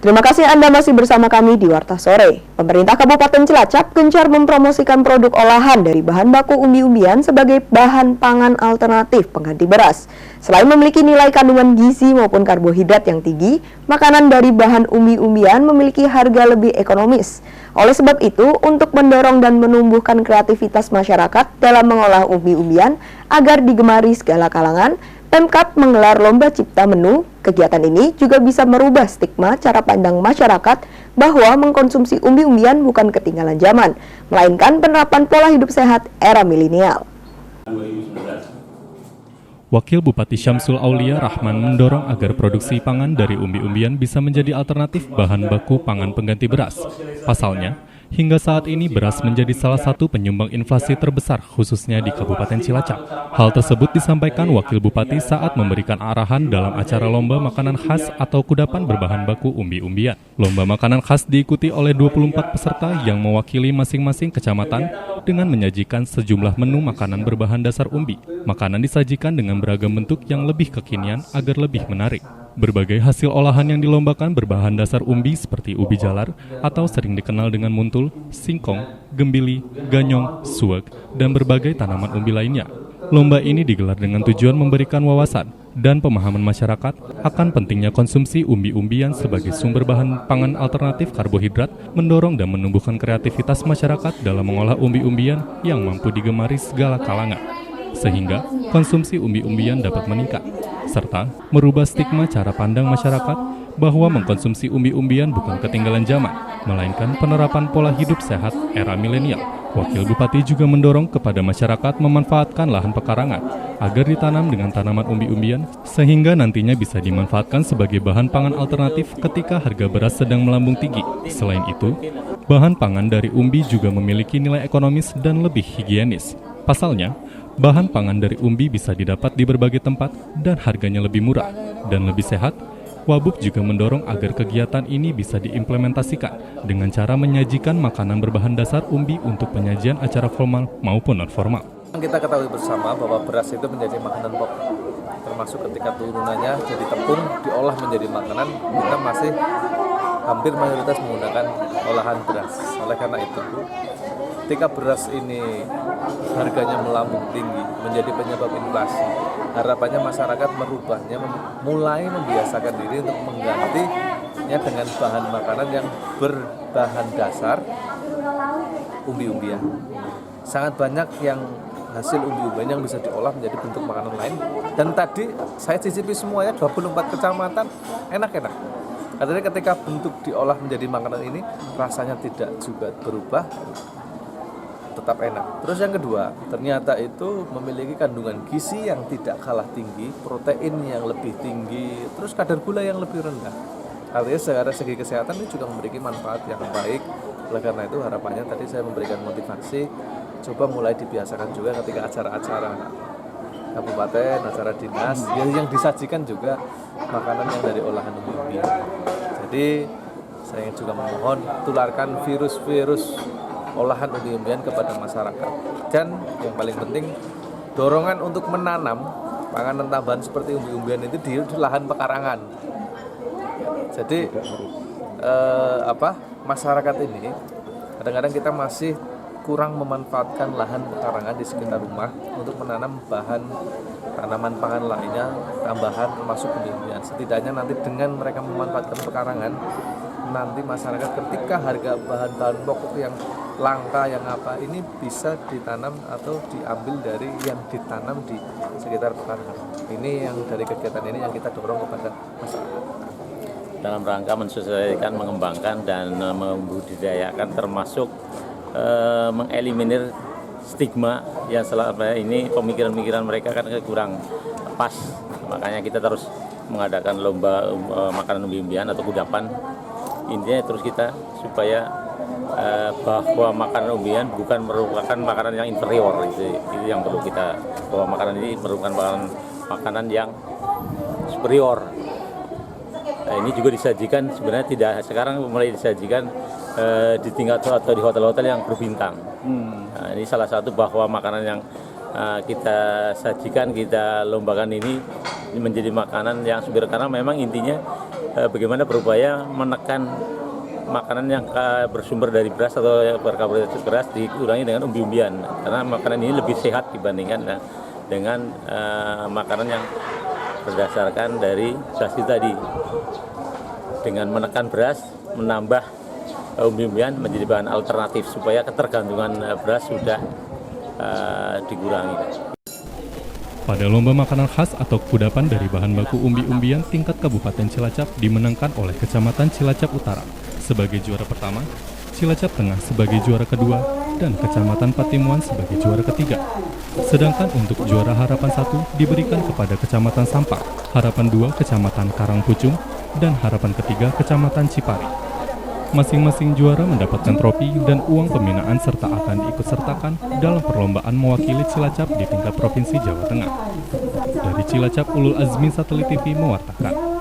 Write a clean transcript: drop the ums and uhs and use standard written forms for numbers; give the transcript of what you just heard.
Terima kasih Anda masih bersama kami di Warta Sore. Pemerintah Kabupaten Cilacap gencar mempromosikan produk olahan dari bahan baku umbi-umbian sebagai bahan pangan alternatif pengganti beras. Selain memiliki nilai kandungan gizi maupun karbohidrat yang tinggi, makanan dari bahan umbi-umbian memiliki harga lebih ekonomis. Oleh sebab itu, untuk mendorong dan menumbuhkan kreativitas masyarakat dalam mengolah umbi-umbian agar digemari segala kalangan, Pemkab menggelar lomba cipta menu. Kegiatan ini juga bisa merubah stigma cara pandang masyarakat bahwa mengkonsumsi umbi-umbian bukan ketinggalan zaman, melainkan penerapan pola hidup sehat era milenial. Wakil Bupati Syamsul Aulia Rahman mendorong agar produksi pangan dari umbi-umbian bisa menjadi alternatif bahan baku pangan pengganti beras. Pasalnya, hingga saat ini beras menjadi salah satu penyumbang inflasi terbesar khususnya di Kabupaten Cilacap. Hal tersebut disampaikan Wakil Bupati saat memberikan arahan dalam acara lomba makanan khas atau kudapan berbahan baku umbi-umbian. Lomba makanan khas diikuti oleh 24 peserta yang mewakili masing-masing kecamatan dengan menyajikan sejumlah menu makanan berbahan dasar umbi. Makanan disajikan dengan beragam bentuk yang lebih kekinian agar lebih menarik. Berbagai hasil olahan yang dilombakan berbahan dasar umbi seperti ubi jalar atau sering dikenal dengan muntul, singkong, gembili, ganyong, suwek, dan berbagai tanaman umbi lainnya. Lomba ini digelar dengan tujuan memberikan wawasan dan pemahaman masyarakat akan pentingnya konsumsi umbi-umbian sebagai sumber bahan pangan alternatif karbohidrat, mendorong dan menumbuhkan kreativitas masyarakat dalam mengolah umbi-umbian yang mampu digemari segala kalangan, sehingga konsumsi umbi-umbian dapat meningkat, serta merubah stigma cara pandang masyarakat bahwa mengkonsumsi umbi-umbian bukan ketinggalan zaman, melainkan penerapan pola hidup sehat era milenial. Wakil Bupati juga mendorong kepada masyarakat memanfaatkan lahan pekarangan agar ditanam dengan tanaman umbi-umbian sehingga nantinya bisa dimanfaatkan sebagai bahan pangan alternatif ketika harga beras sedang melambung tinggi. Selain itu, bahan pangan dari umbi juga memiliki nilai ekonomis dan lebih higienis. Pasalnya, bahan pangan dari umbi bisa didapat di berbagai tempat dan harganya lebih murah dan lebih sehat. Wabub juga mendorong agar kegiatan ini bisa diimplementasikan dengan cara menyajikan makanan berbahan dasar umbi untuk penyajian acara formal maupun non-formal. Kita ketahui bersama bahwa beras itu menjadi makanan pokok, termasuk ketika turunannya jadi tepung diolah menjadi makanan, kita masih hampir mayoritas menggunakan olahan beras. Oleh karena itu, ketika beras ini harganya melambung tinggi menjadi penyebab inflasi, harapannya masyarakat merubahnya, mulai membiasakan diri untuk menggantinya dengan bahan makanan yang berbahan dasar umbi-umbian. Sangat banyak yang hasil umbi-umbian yang bisa diolah menjadi bentuk makanan lain, dan tadi saya cicipi semuanya 24 kecamatan, enak-enak. Artinya ketika bentuk diolah menjadi makanan ini rasanya tidak juga berubah, tetap enak. Terus yang kedua, ternyata itu memiliki kandungan gizi yang tidak kalah tinggi, protein yang lebih tinggi, terus kadar gula yang lebih rendah. Artinya secara segi kesehatan ini juga memiliki manfaat yang baik. Oleh karena itu harapannya tadi saya memberikan motivasi, coba mulai dibiasakan juga ketika acara-acara kabupaten, acara dinas, yang disajikan juga makanan yang dari olahan umbi. Jadi saya juga memohon tularkan virus-virus olahan umbi-umbian kepada masyarakat. Dan yang paling penting, dorongan untuk menanam panganan tambahan seperti umbi-umbian itu di lahan pekarangan. Jadi masyarakat ini kadang-kadang kita masih kurang memanfaatkan lahan pekarangan di sekitar rumah untuk menanam bahan tanaman pangan lainnya tambahan termasuk umbi-umbian. Setidaknya nanti dengan mereka memanfaatkan pekarangan, nanti masyarakat ketika harga bahan-bahan pokok yang langka yang apa ini bisa ditanam atau diambil dari yang ditanam di sekitar pekarangan. Ini yang dari kegiatan ini yang kita dorong kepada masyarakat. Dalam rangka mensosialisasikan, mengembangkan dan membudidayakan termasuk mengeliminir stigma yang selama ini pemikiran-pemikiran mereka kan kurang pas. Makanya kita terus mengadakan lomba makanan umbi-umbian atau kudapan. Intinya terus kita supaya bahwa makanan umbian bukan merupakan makanan yang inferior, itu yang perlu kita, bahwa makanan ini merupakan makanan yang superior. Ini juga disajikan sebenarnya tidak sekarang mulai disajikan di tingkat atau di hotel-hotel yang berbintang. Nah, ini salah satu bahwa makanan yang kita sajikan, kita lombakan ini menjadi makanan yang superior, karena memang intinya bagaimana berupaya menekan makanan yang bersumber dari beras atau berkarbohidrat beras dikurangi dengan umbi-umbian, karena makanan ini lebih sehat dibandingkan dengan makanan yang berdasarkan dari beras itu tadi. Dengan menekan beras, menambah umbi-umbian menjadi bahan alternatif supaya ketergantungan beras sudah dikurangi. Pada lomba makanan khas atau kudapan dari bahan baku umbi-umbian tingkat Kabupaten Cilacap dimenangkan oleh Kecamatan Cilacap Utara sebagai juara pertama, Cilacap Tengah sebagai juara kedua, dan Kecamatan Patimuan sebagai juara ketiga. Sedangkan untuk juara Harapan 1 diberikan kepada Kecamatan Sampang, Harapan 2 Kecamatan Karangpucung, dan Harapan ketiga Kecamatan Cipari. Masing-masing juara mendapatkan trofi dan uang pembinaan serta akan diikutsertakan dalam perlombaan mewakili Cilacap di tingkat Provinsi Jawa Tengah. Dari Cilacap, Ulul Azmi Satelit TV mewartakan.